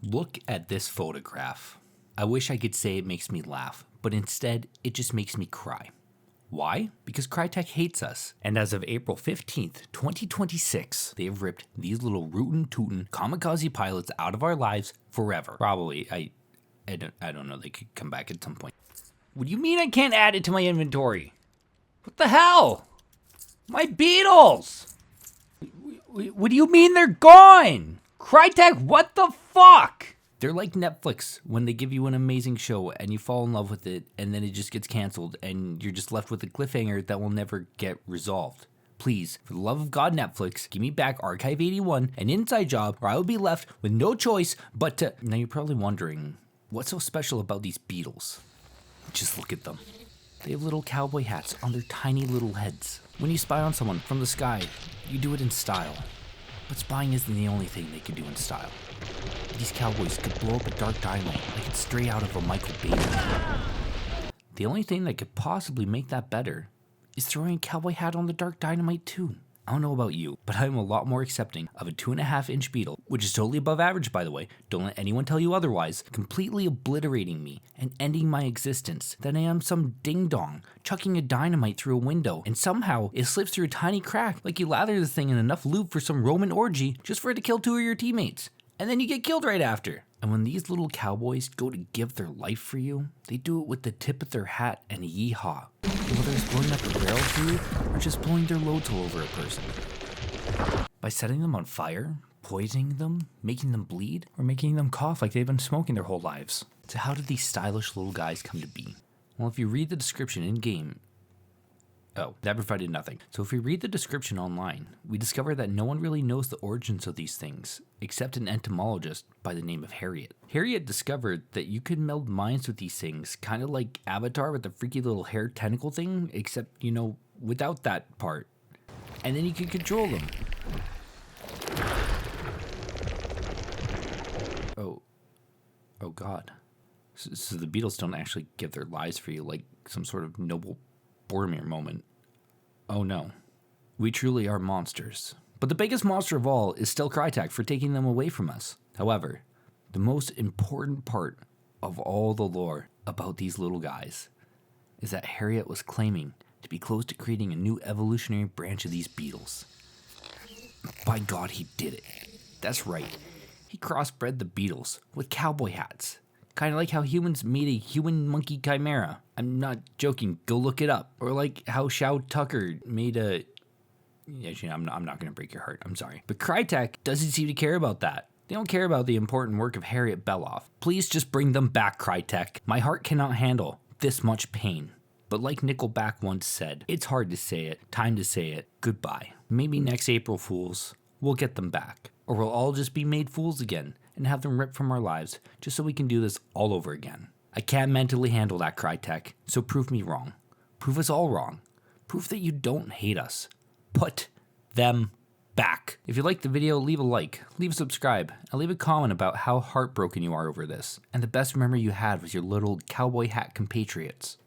Look at this photograph. I wish I could say it makes me laugh, but instead it just makes me cry. Why? Because Crytek hates us. And as of April 15th, 2026, they have ripped these little rootin' tootin' kamikaze pilots out of our lives forever. Probably, I don't know, they could come back at some point. What do you mean I can't add it to my inventory? What the hell? My Beatles! What do you mean they're gone? Crytek, what the fuck? They're like Netflix when they give you an amazing show and you fall in love with it and then it just gets canceled and you're just left with a cliffhanger that will never get resolved. Please, for the love of God, Netflix, give me back Archive 81, an inside job, or I will be left with no choice but to... Now you're probably wondering, what's so special about these Beatles? Just look at them. They have little cowboy hats on their tiny little heads. When you spy on someone from the sky, you do it in style. But spying isn't the only thing they can do in style. These cowboys could blow up a dark dynamite like it's straight out of a Michael Bay movie. The only thing that could possibly make that better is throwing a cowboy hat on the dark dynamite too. I don't know about you, but I'm a lot more accepting of a 2.5-inch Beetle, which is totally above average by the way, don't let anyone tell you otherwise, completely obliterating me and ending my existence, than I am some ding-dong chucking a dynamite through a window and somehow it slips through a tiny crack like you lather the thing in enough lube for some Roman orgy just for it to kill 2 of your teammates. And then you get killed right after. And when these little cowboys go to give their life for you, they do it with the tip of their hat and a yeehaw. Whether it's blowing up a barrel for you or just blowing their loads all over a person. By setting them on fire, poisoning them, making them bleed, or making them cough like they've been smoking their whole lives. So how did these stylish little guys come to be? Well, if you read the description in-game, that provided nothing. So if we read the description online, we discover that no one really knows the origins of these things, except an entomologist by the name of Harriet. Harriet discovered that you could meld minds with these things, kind of like Avatar with the freaky little hair tentacle thing, except, without that part. And then you could control them. Oh God. So the Beatles don't actually give their lives for you like some sort of noble Boromir moment. Oh no. We truly are monsters. But the biggest monster of all is still Crytek for taking them away from us. However, the most important part of all the lore about these little guys is that Harriet was claiming to be close to creating a new evolutionary branch of these Beetles. By God, he did it. That's right. He crossbred the Beetles with cowboy hats. Kind of like how humans made a human-monkey chimera. I'm not joking. Go look it up. Or like how Shao Tucker made a... Actually, I'm not going to break your heart. I'm sorry. But Crytek doesn't seem to care about that. They don't care about the important work of Harriet Beloff. Please just bring them back, Crytek. My heart cannot handle this much pain. But like Nickelback once said, it's hard to say it, time to say it, goodbye. Maybe next April Fools, we'll get them back. Or we'll all just be made fools again and have them ripped from our lives just so we can do this all over again. I can't mentally handle that, Crytek, so prove me wrong. Prove us all wrong. Prove that you don't hate us. Put them back. If you liked the video, leave a like, leave a subscribe, and leave a comment about how heartbroken you are over this, and the best memory you had with your little cowboy hat compatriots.